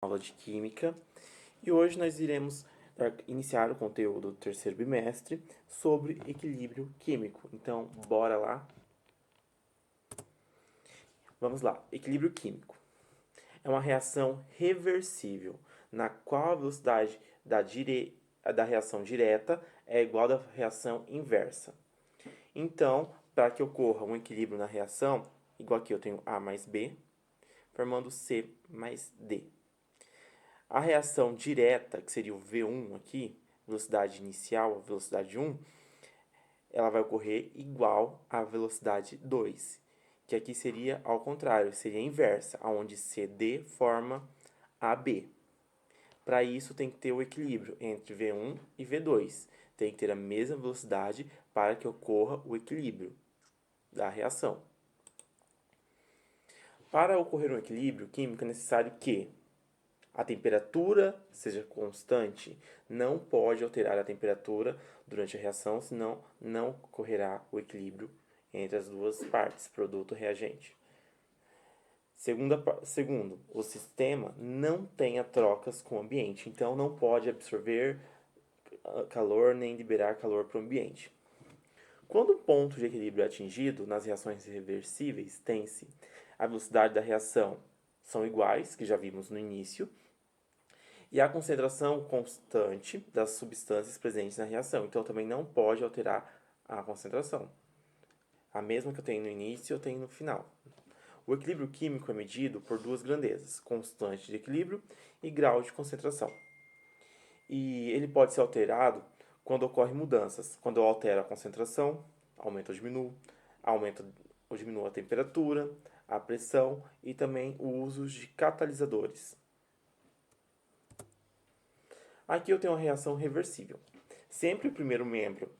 aula de Química e hoje nós iremos iniciar o conteúdo do terceiro bimestre sobre equilíbrio químico. Então, bora lá? Vamos lá. Equilíbrio químico é uma reação reversível, na qual a velocidade da reação direta é igual à da reação inversa. Então, para que ocorra um equilíbrio na reação, igual aqui eu tenho A mais B, formando C mais D. A reação direta, que seria o V1 aqui, velocidade inicial, a velocidade 1, ela vai ocorrer igual à velocidade 2, que aqui seria ao contrário, seria a inversa, onde CD forma AB. Para isso tem que ter o equilíbrio entre V1 e V2. Tem que ter a mesma velocidade para que ocorra o equilíbrio da reação. Para ocorrer um equilíbrio químico é necessário que a temperatura seja constante, não pode alterar a temperatura durante a reação, senão não ocorrerá o equilíbrio entre as duas partes, produto e reagente. Segundo, o sistema não tenha trocas com o ambiente, então não pode absorver calor nem liberar calor para o ambiente. Quando o ponto de equilíbrio é atingido nas reações reversíveis, tem-se a velocidade da reação são iguais, que já vimos no início, e a concentração constante das substâncias presentes na reação. Então, também não pode alterar a concentração. A mesma que eu tenho no início, eu tenho no final. O equilíbrio químico é medido por duas grandezas, constante de equilíbrio e grau de concentração. E ele pode ser alterado quando ocorrem mudanças. Quando eu altero a concentração, aumento ou diminuo a temperatura, a pressão e também o uso de catalisadores. Aqui eu tenho uma reação reversível. Sempre o primeiro membro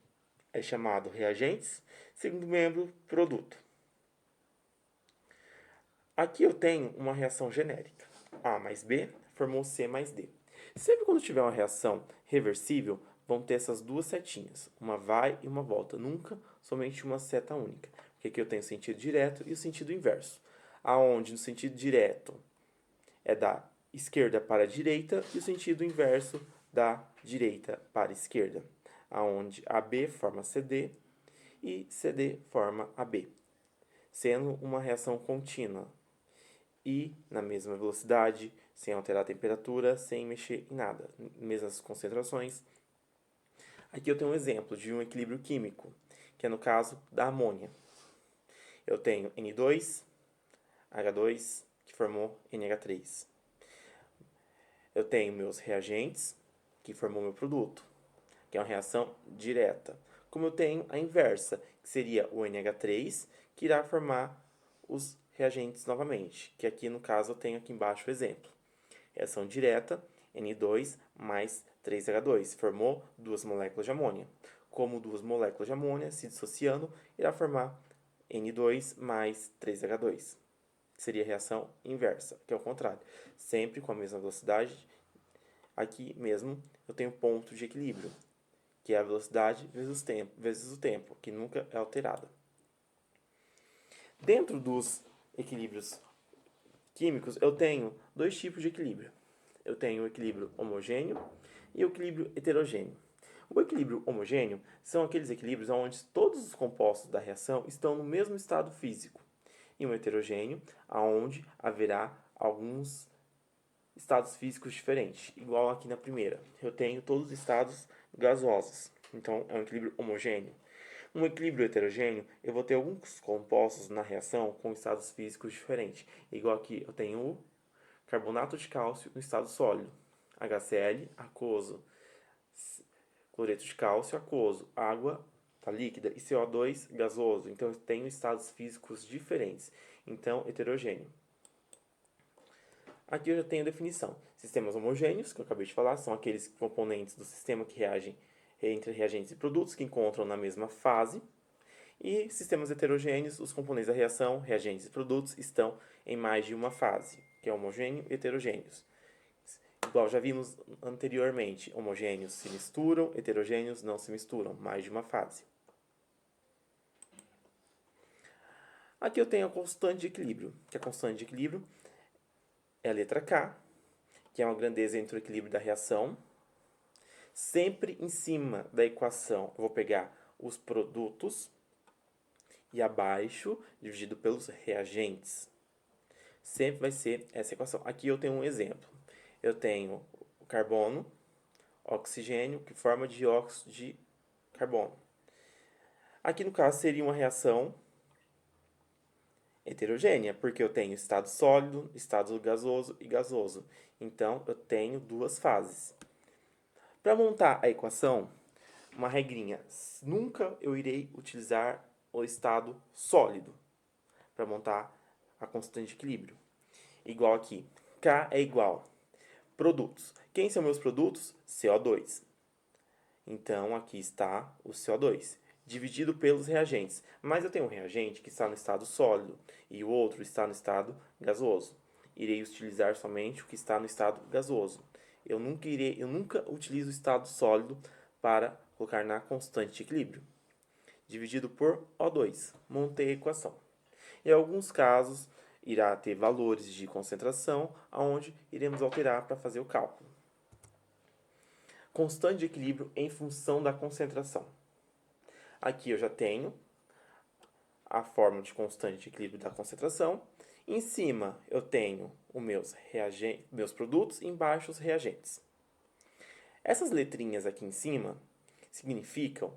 é chamado reagentes, segundo membro, produto. Aqui eu tenho uma reação genérica. A mais B formou C mais D. Sempre quando tiver uma reação reversível, vão ter essas duas setinhas. Uma vai e uma volta. Nunca somente uma seta única. Porque aqui eu tenho o sentido direto e o sentido inverso. Aonde no sentido direto é da esquerda para a direita e o sentido inverso da direita para a esquerda, aonde AB forma CD e CD forma AB, sendo uma reação contínua e na mesma velocidade, sem alterar a temperatura, sem mexer em nada, mesmas concentrações. Aqui eu tenho um exemplo de um equilíbrio químico, que é no caso da amônia. Eu tenho N2, H2, que formou NH3. Eu tenho meus reagentes, que formou meu produto, que é uma reação direta. Como eu tenho a inversa, que seria o NH3, que irá formar os reagentes novamente, que aqui no caso eu tenho aqui embaixo o exemplo. Reação direta, N2 mais 3H2, formou duas moléculas de amônia. Como duas moléculas de amônia se dissociando, irá formar N2 mais 3H2. Seria a reação inversa, que é o contrário. Sempre com a mesma velocidade. Aqui mesmo eu tenho ponto de equilíbrio, que é a velocidade vezes o tempo, que nunca é alterada. Dentro dos equilíbrios químicos, eu tenho dois tipos de equilíbrio. Eu tenho o equilíbrio homogêneo e o equilíbrio heterogêneo. O equilíbrio homogêneo são aqueles equilíbrios onde todos os compostos da reação estão no mesmo estado físico. E um heterogêneo, onde haverá alguns estados físicos diferentes, igual aqui na primeira. Eu tenho todos os estados gasosos, então é um equilíbrio homogêneo. Um equilíbrio heterogêneo, eu vou ter alguns compostos na reação com estados físicos diferentes, igual aqui eu tenho o carbonato de cálcio no estado sólido, HCl aquoso, cloreto de cálcio aquoso, água tá líquida e CO2 gasoso. Então eu tenho estados físicos diferentes, então heterogêneo. Aqui eu já tenho a definição. Sistemas homogêneos, que eu acabei de falar, são aqueles componentes do sistema que reagem entre reagentes e produtos que encontram na mesma fase. E sistemas heterogêneos, os componentes da reação, reagentes e produtos, estão em mais de uma fase, que é homogêneo e heterogêneos. Igual já vimos anteriormente, homogêneos se misturam, heterogêneos não se misturam, mais de uma fase. Aqui eu tenho a constante de equilíbrio, que a constante de equilíbrio é a letra K, que é uma grandeza entre o equilíbrio da reação. Sempre em cima da equação, eu vou pegar os produtos e abaixo, dividido pelos reagentes. Sempre vai ser essa equação. Aqui eu tenho um exemplo. Eu tenho o carbono, oxigênio, que forma dióxido de carbono. Aqui no caso seria uma reação heterogênea, porque eu tenho estado sólido, estado gasoso e gasoso. Então, eu tenho duas fases. Para montar a equação, uma regrinha: nunca eu irei utilizar o estado sólido para montar a constante de equilíbrio. Igual aqui, K é igual produtos. Quem são meus produtos? CO2. Então, aqui está o CO2, dividido pelos reagentes. Mas eu tenho um reagente que está no estado sólido e o outro está no estado gasoso. Irei utilizar somente o que está no estado gasoso. Eu nunca utilizo o estado sólido para colocar na constante de equilíbrio. Dividido por O2. Montei a equação. Em alguns casos, irá ter valores de concentração, aonde iremos alterar para fazer o cálculo. Constante de equilíbrio em função da concentração. Aqui eu já tenho a fórmula de constante de equilíbrio da concentração. Em cima eu tenho os meus produtos, embaixo os reagentes. Essas letrinhas aqui em cima significam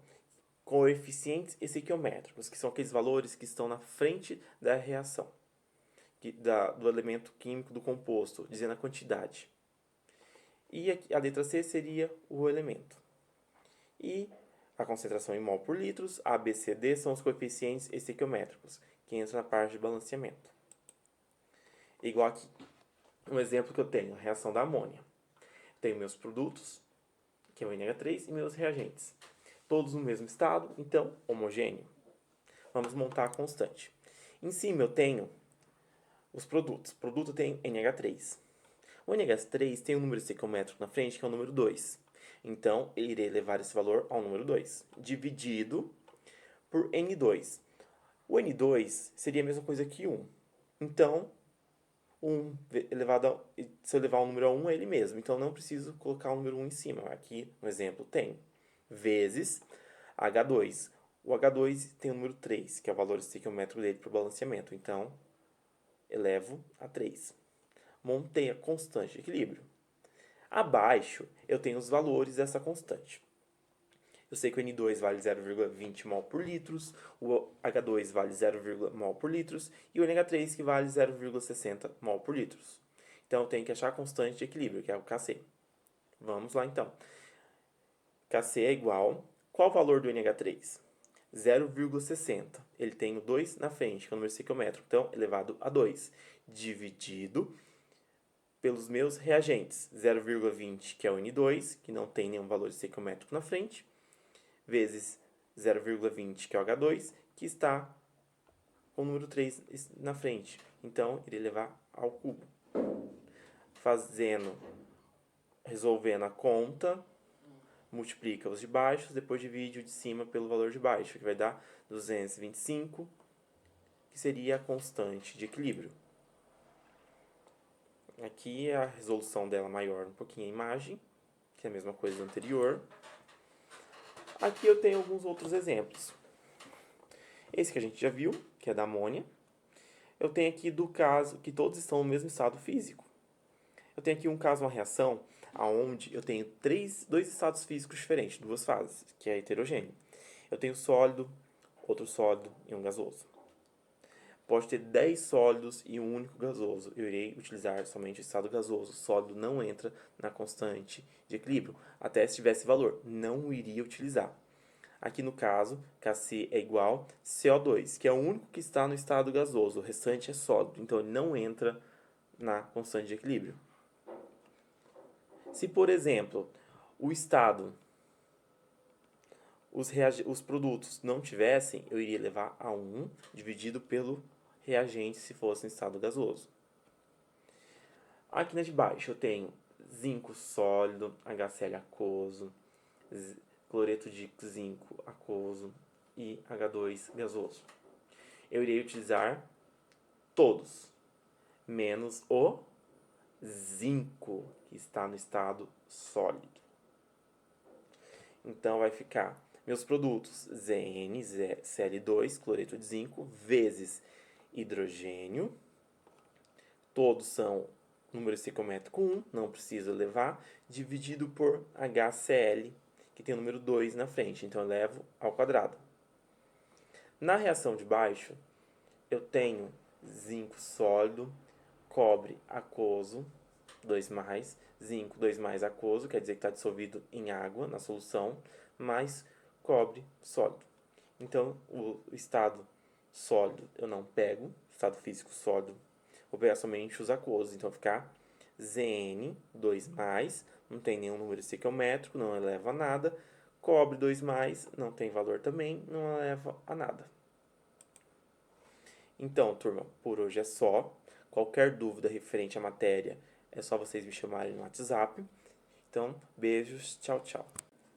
coeficientes estequiométricos, que são aqueles valores que estão na frente da reação, do elemento químico do composto, dizendo a quantidade. E a letra C seria o elemento. E a concentração em mol por litros, A, B, C, D são os coeficientes estequiométricos, que entram na parte de balanceamento. Igual aqui, um exemplo que eu tenho, a reação da amônia. Tenho meus produtos, que é o NH3, e meus reagentes. Todos no mesmo estado, então homogêneo. Vamos montar a constante. Em cima eu tenho os produtos. O produto tem NH3. O NH3 tem um número estequiométrico na frente, que é o número 2. Então, eu irei levar esse valor ao número 2, dividido por N2. O N2 seria a mesma coisa que 1. Então, se eu levar o número a 1, é ele mesmo. Então, não preciso colocar o número 1 em cima. Aqui, no exemplo, tem. Vezes H2. O H2 tem o número 3, que é o valor estequiométrico dele para o balanceamento. Então, elevo a 3. Montei a constante de equilíbrio. Abaixo, eu tenho os valores dessa constante. Eu sei que o N2 vale 0,20 mol por litros, o H2 vale 0,1 mol por litros e o NH3 que vale 0,60 mol por litros. Então, eu tenho que achar a constante de equilíbrio, que é o Kc. Vamos lá, então. Kc é igual... Qual o valor do NH3? 0,60. Ele tem o 2 na frente, que é o número estequiométrico. Então, elevado a 2. Dividido pelos meus reagentes. 0,20, que é o N2, que não tem nenhum valor estequiométrico na frente, vezes 0,20, que é o H2, que está com o número 3 na frente. Então, irei levar ao cubo. Resolvendo a conta, multiplica os de baixo, depois divide o de cima pelo valor de baixo, que vai dar 225, que seria a constante de equilíbrio. Aqui é a resolução dela maior um pouquinho a imagem, que é a mesma coisa do anterior. Aqui eu tenho alguns outros exemplos. Esse que a gente já viu, que é da amônia. Eu tenho aqui do caso que todos estão no mesmo estado físico. Eu tenho aqui um caso, uma reação, onde eu tenho dois estados físicos diferentes, duas fases, que é heterogêneo. Eu tenho sólido, outro sólido e um gasoso. Pode ter 10 sólidos e um único gasoso. Eu irei utilizar somente o estado gasoso. O sólido não entra na constante de equilíbrio. Até se tivesse valor, não o iria utilizar. Aqui no caso, Kc é igual a CO2, que é o único que está no estado gasoso. O restante é sólido, então ele não entra na constante de equilíbrio. Se, por exemplo, o estado, os produtos não tivessem, eu iria levar a 1 dividido pelo reagente se fosse em estado gasoso. Aqui na de baixo eu tenho zinco sólido, HCl aquoso, cloreto de zinco aquoso e H2 gasoso. Eu irei utilizar todos, menos o zinco, que está no estado sólido. Então, vai ficar meus produtos ZnCl2, cloreto de zinco, vezes hidrogênio. Todos são número estequiométrico 1, não preciso levar, dividido por HCl, que tem o número 2 na frente, então eu levo ao quadrado. Na reação de baixo, eu tenho zinco sólido, cobre aquoso, 2+, zinco 2+ aquoso, quer dizer que está dissolvido em água na solução, mais cobre sólido. Então, o estado sólido eu não pego, estado físico sólido, vou pegar somente os aquosos. Então, vai ficar Zn 2+, não tem nenhum número estequiométrico, não eleva a nada. Cobre 2+, não tem valor também, não eleva a nada. Então, turma, por hoje é só. Qualquer dúvida referente à matéria, é só vocês me chamarem no WhatsApp. Então, beijos, tchau, tchau.